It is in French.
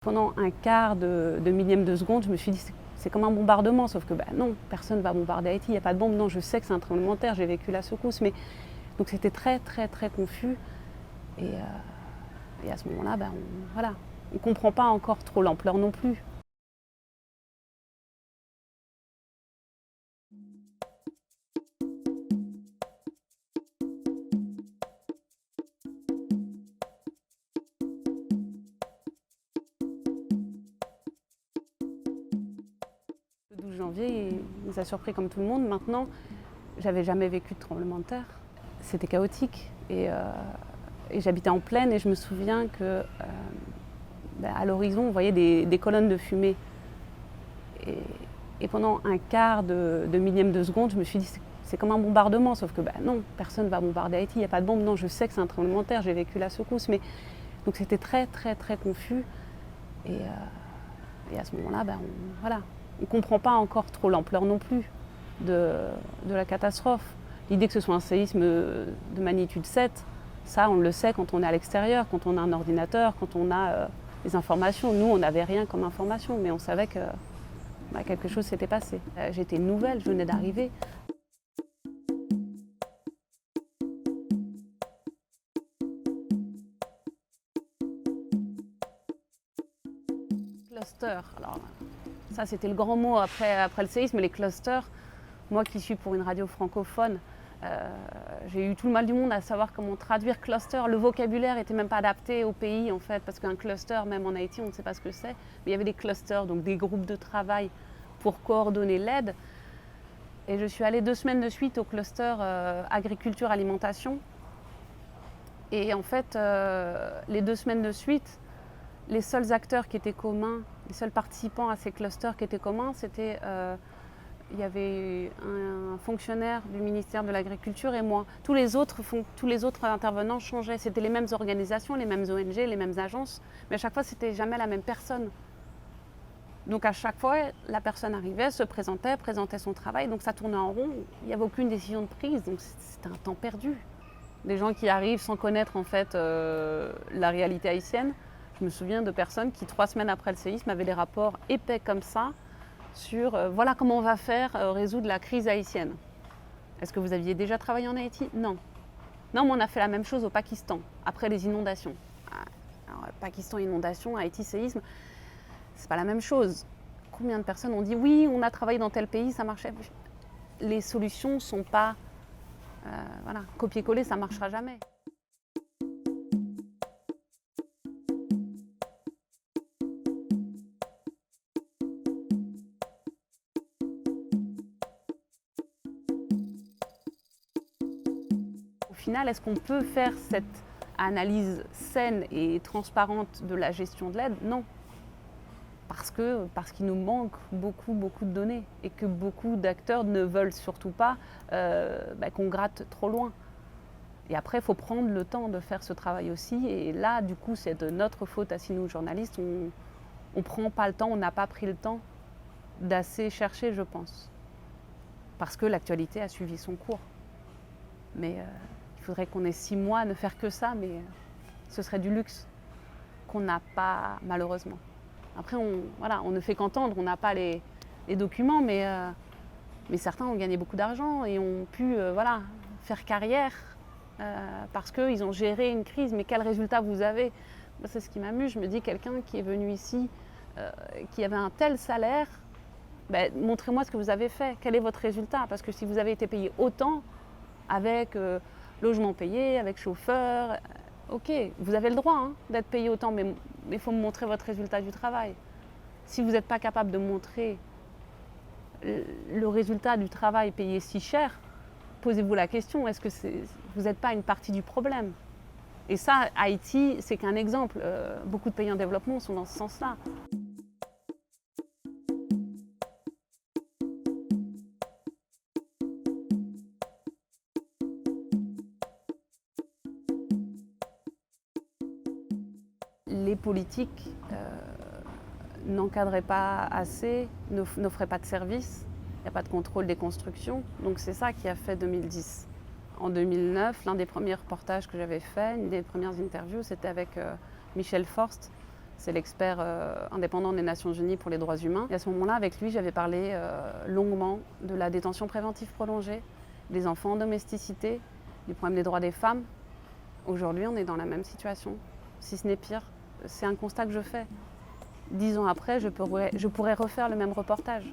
Pendant un quart de millième de seconde, je me suis dit c'est comme un bombardement, sauf que non, personne ne va bombarder Haïti, il n'y a pas de bombe. Non, je sais que c'est un tremblement de terre, j'ai vécu la secousse, mais donc c'était très très très confus. Et à ce moment-là, on ne comprend pas encore trop l'ampleur non plus. Le 12 janvier, il nous a surpris comme tout le monde. Maintenant, j'avais jamais vécu de tremblement de terre. C'était chaotique et j'habitais en plaine et je me souviens que à l'horizon, on voyait des colonnes de fumée. Et pendant un quart de millième de seconde, je me suis dit c'est comme un bombardement, sauf que non, personne ne va bombarder Haïti, il n'y a pas de bombe. Non, je sais que c'est un tremblement de terre, j'ai vécu la secousse, mais donc c'était très très très confus. Et à ce moment-là, on ne comprend pas encore trop l'ampleur non plus de la catastrophe. L'idée que ce soit un séisme de magnitude 7, ça on le sait quand on est à l'extérieur, quand on a un ordinateur, quand on a les informations. Nous, on n'avait rien comme information, mais on savait que quelque chose s'était passé. J'étais nouvelle, je venais d'arriver. Cluster, alors ça c'était le grand mot après le séisme, les clusters. Moi qui suis pour une radio francophone, j'ai eu tout le mal du monde à savoir comment traduire cluster. Le vocabulaire n'était même pas adapté au pays en fait, parce qu'un cluster, même en Haïti, on ne sait pas ce que c'est. Mais il y avait des clusters, donc des groupes de travail pour coordonner l'aide. Et je suis allée 2 semaines de suite au cluster agriculture-alimentation. Et en fait, les 2 semaines de suite, les seuls acteurs qui étaient communs, les seuls participants à ces clusters qui étaient communs, c'était il y avait un fonctionnaire du ministère de l'Agriculture et moi. Tous les autres intervenants changeaient. C'était les mêmes organisations, les mêmes ONG, les mêmes agences, mais à chaque fois, c'était jamais la même personne. Donc à chaque fois, la personne arrivait, se présentait son travail, donc ça tournait en rond. Il n'y avait aucune décision de prise, donc c'était un temps perdu. Des gens qui arrivent sans connaître en fait la réalité haïtienne. Je me souviens de personnes qui 3 semaines après le séisme avaient des rapports épais comme ça sur voilà comment on va faire résoudre la crise haïtienne. Est-ce que vous aviez déjà travaillé en Haïti? Non. Non, mais on a fait la même chose au Pakistan, après les inondations. Alors, Pakistan, inondation, Haïti, séisme, c'est pas la même chose. Combien de personnes ont dit oui, on a travaillé dans tel pays, ça marchait? Les solutions sont pas copier-coller, ça marchera jamais. Au final, est-ce qu'on peut faire cette analyse saine et transparente de la gestion de l'aide? Non. Parce qu'il nous manque beaucoup de données et que beaucoup d'acteurs ne veulent surtout pas qu'on gratte trop loin. Et après, il faut prendre le temps de faire ce travail aussi. Et là, du coup, c'est de notre faute à nous, journalistes. On ne prend pas le temps, on n'a pas pris le temps d'assez chercher, je pense. Parce que l'actualité a suivi son cours. Mais il faudrait qu'on ait 6 mois à ne faire que ça, mais ce serait du luxe qu'on n'a pas, malheureusement. Après, on ne fait qu'entendre, on n'a pas les documents, mais certains ont gagné beaucoup d'argent et ont pu faire carrière parce qu'ils ont géré une crise. Mais quel résultat vous avez? C'est ce qui m'amuse. Je me dis, quelqu'un qui est venu ici, qui avait un tel salaire, montrez-moi ce que vous avez fait. Quel est votre résultat? Parce que si vous avez été payé autant, avec logement payé, avec chauffeur, ok, vous avez le droit d'être payé autant, mais il faut me montrer votre résultat du travail. Si vous n'êtes pas capable de montrer le résultat du travail payé si cher, posez-vous la question, est-ce que vous n'êtes pas une partie du problème? Et ça, Haïti, c'est qu'un exemple. Beaucoup de pays en développement sont dans ce sens-là. Les politiques n'encadraient pas assez, n'offraient pas de services, il n'y a pas de contrôle des constructions. Donc c'est ça qui a fait 2010. En 2009, l'un des premiers reportages que j'avais fait, une des premières interviews, c'était avec Michel Forst. C'est l'expert indépendant des Nations Unies pour les droits humains. Et à ce moment-là, avec lui, j'avais parlé longuement de la détention préventive prolongée, des enfants en domesticité, du problème des droits des femmes. Aujourd'hui, on est dans la même situation, si ce n'est pire. C'est un constat que je fais. 10 ans après, je pourrais refaire le même reportage.